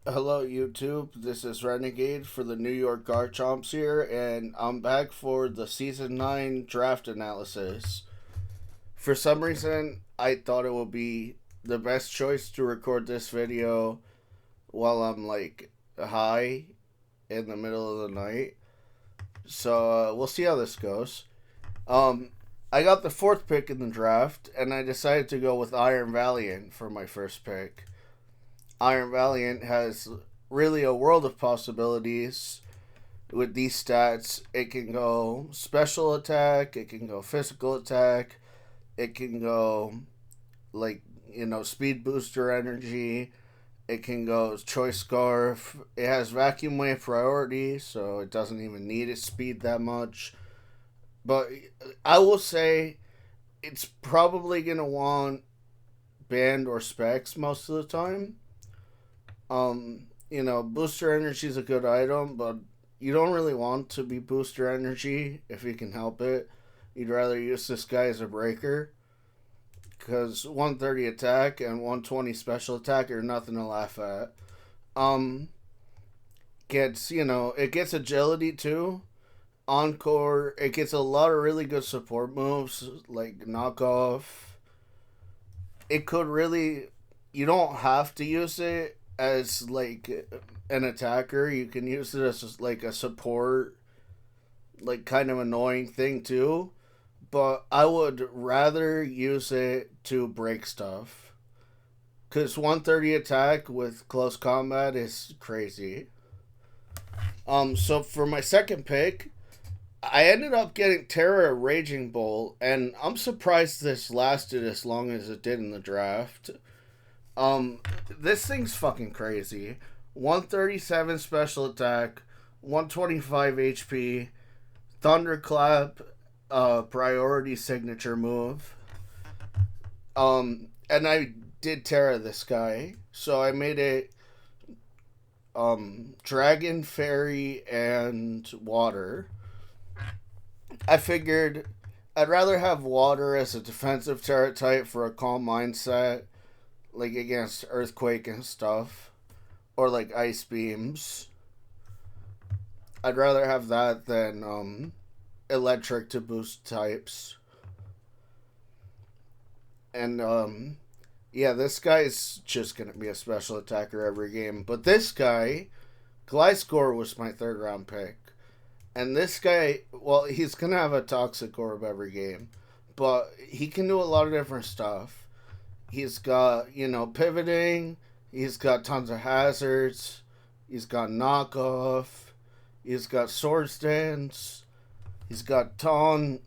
Hello YouTube, this is Renegade for the New York Garchomps here, and I'm back for the Season 9 Draft Analysis. For some reason, I thought it would be the best choice to record this video while I'm high in the middle of the night. So we'll see how this goes. Um, I got the fourth pick in the draft, and I decided to go with Iron Valiant for my first pick. Iron Valiant has really a world of possibilities with these stats. It can go special attack, it can go physical attack, it can go speed booster energy, it can go choice scarf. It has vacuum wave priority, so it doesn't even need its speed that much. But I will say it's probably gonna want band or specs most of the time. Booster energy is a good item, but you don't really want to be booster energy if you can help it. You'd rather use this guy as a breaker because 130 attack and 120 special attack are nothing to laugh at. Um, it gets agility too. Encore, it gets a lot of really good support moves like knockoff. It could really, you don't have to use it as an attacker. You can use it as like a support, like kind of annoying thing too. But I would rather use it to break stuff. Cause 130 attack with close combat is crazy. So for my second pick, I ended up getting Terra Raging Bolt, and I'm surprised this lasted as long as it did in the draft. This thing's fucking crazy. 137 special attack, 125 HP, Thunderclap, priority signature move. And I did Terra this guy, so I made it Dragon, Fairy, and Water. I figured I'd rather have Water as a defensive Terra type for a calm mindset, like against Earthquake and stuff, or like Ice Beams. I'd rather have that than Electric to boost types. And yeah, this guy's just gonna be a special attacker every game. But this guy, Gliscor was my third round pick. And this guy, well, he's gonna have a toxic orb every game. But he can do a lot of different stuff. He's got, pivoting, he's got tons of hazards, he's got knockoff, he's got sword stance, he's got taunt,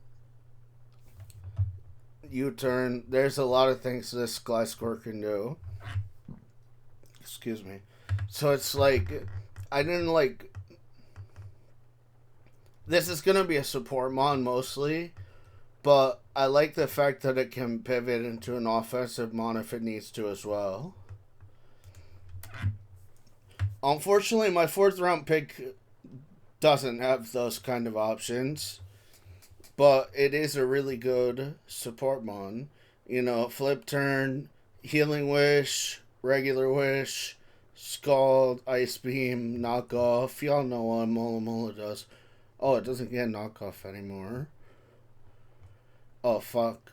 U-turn. There's a lot of things this Gliscor can do. Excuse me. So it's like I didn't like this is gonna be a support mon mostly, but I like the fact that it can pivot into an offensive mon if it needs to as well. Unfortunately, my fourth round pick doesn't have those kind of options, but it is a really good support mon. Flip turn, healing wish, regular wish, scald, ice beam, knockoff. Y'all know what Mola Mola does. Oh, it doesn't get knockoff anymore. Oh fuck.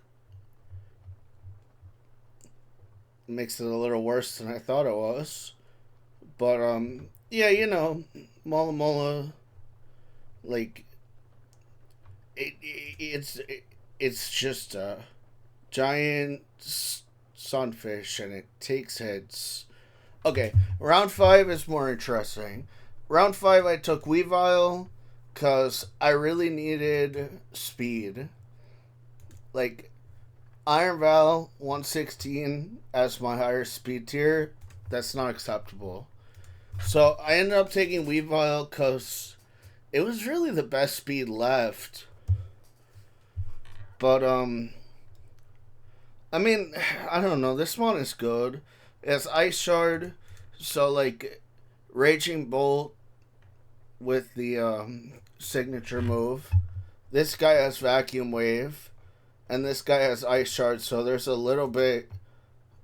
Makes it a little worse than I thought it was. But yeah, Mola Mola, like it's just a giant sunfish and it takes hits. Okay, round 5 is more interesting. Round 5 I took Weavile because I really needed speed. Like Iron Val 116 as my higher speed tier, that's not acceptable. So I ended up taking Weavile because it was really the best speed left. But I mean, I don't know. This one is good. It's Ice Shard, so like Raging Bolt with the signature move. This guy has Vacuum Wave, and this guy has Ice Shard. So there's a little bit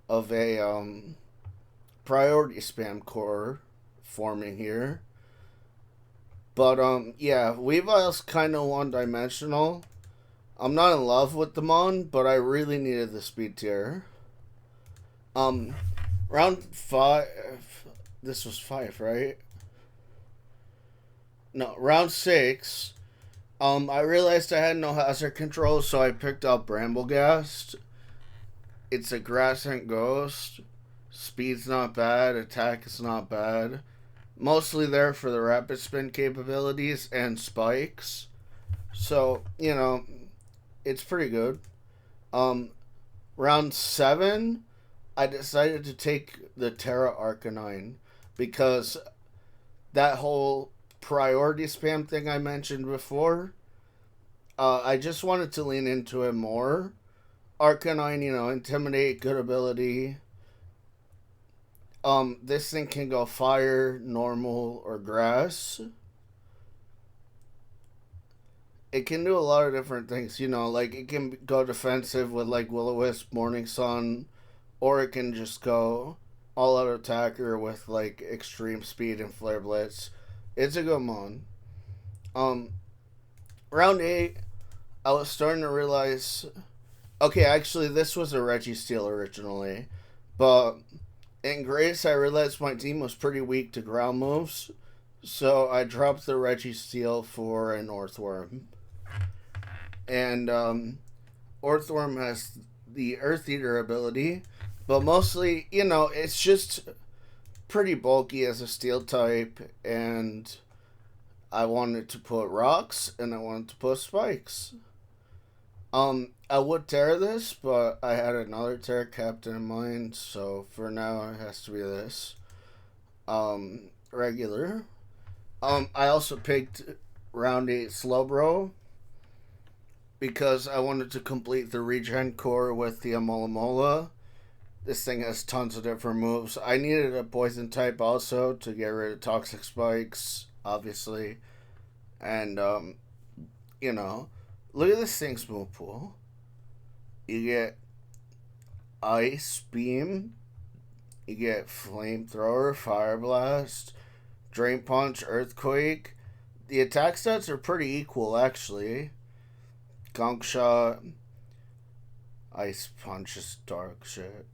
of a priority spam core. forming here. But yeah, Weavile's kind of one-dimensional. I'm not in love with the Mon, but I really needed the speed tier. Round 5. This was 5, right? No, round 6. I realized I had no hazard control, so I picked up Bramblegast. It's a Grassant Ghost. Speed's not bad. Attack is not bad. Mostly there for the rapid spin capabilities and spikes. So, you know, it's pretty good. Round 7, I decided to take the Terra Arcanine because that whole priority spam thing I mentioned before, I just wanted to lean into it more. Arcanine, you know, Intimidate, good ability. This thing can go fire, normal, or grass. It can do a lot of different things, you know, like it can go defensive with like Will-O-Wisp, Morning Sun, or it can just go all-out attacker with like extreme speed and Flare Blitz. It's a good mon. Round 8, I was starting to realize, okay, actually this was a Registeel originally, but in Grace I realized my team was pretty weak to ground moves, so I dropped the Registeel for an Orthworm. And Orthworm has the Earth Eater ability, but mostly, you know, it's just pretty bulky as a steel type, and I wanted to put rocks and I wanted to put spikes. I would tear this, but I had another Terra Captain in mind, so for now it has to be this. Regular. I also picked round 8 Slowbro because I wanted to complete the regen core with the Alomomola. This thing has tons of different moves. I needed a poison type also to get rid of toxic spikes, obviously. And, you know, look at this thing's move pool. You get Ice Beam, you get Flamethrower, Fire Blast, Drain Punch, Earthquake. The attack stats are pretty equal, actually. Gunk Shot, Ice Punch is dark shit.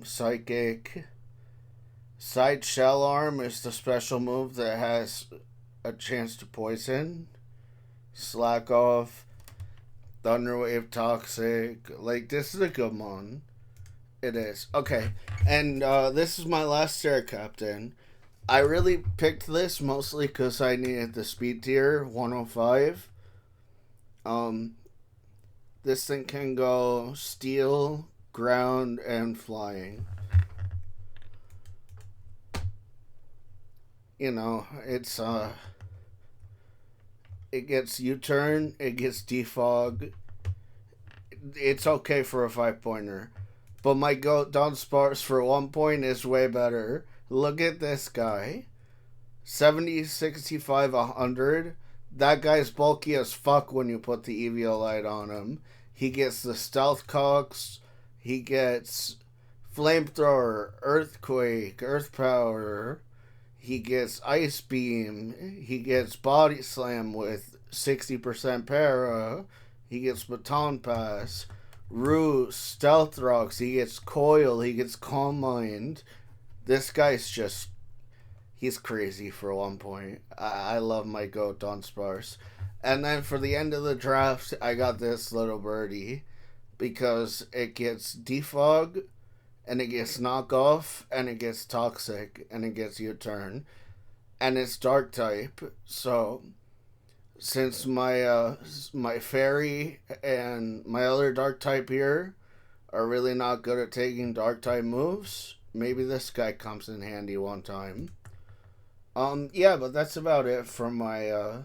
Psychic. Side Shell Arm is the special move that has a chance to poison. Slack Off. Thunderwave, Toxic. Like, this is a good one. It is. Okay. And this is my last Terra Captain. I really picked this mostly because I needed the speed tier, 105. This thing can go steel, ground, and flying. You know, it's it gets U-turn, it gets defog. It's okay for a 5-pointer. But my goat Dunsparce for 1 point is way better. Look at this guy. 70, 65, 100. That guy's bulky as fuck when you put the Eviolite on him. He gets the Stealth Cocks. He gets Flamethrower, Earthquake, Earth Power. He gets Ice Beam. He gets Body Slam with 60% para. He gets Baton Pass. Roost, Stealth Rocks. He gets Coil. He gets Calm Mind. This guy's just... he's crazy for 1 point. I love my goat Dunsparce. And then for the end of the draft, I got this little birdie. Because it gets Defog, and it gets Knockoff, and it gets Toxic, and it gets U-turn. And it's Dark type, so since my my Fairy and my other Dark type here are really not good at taking Dark type moves, maybe this guy comes in handy one time. Yeah, but that's about it for my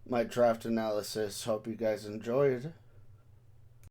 my draft analysis. Hope you guys enjoyed.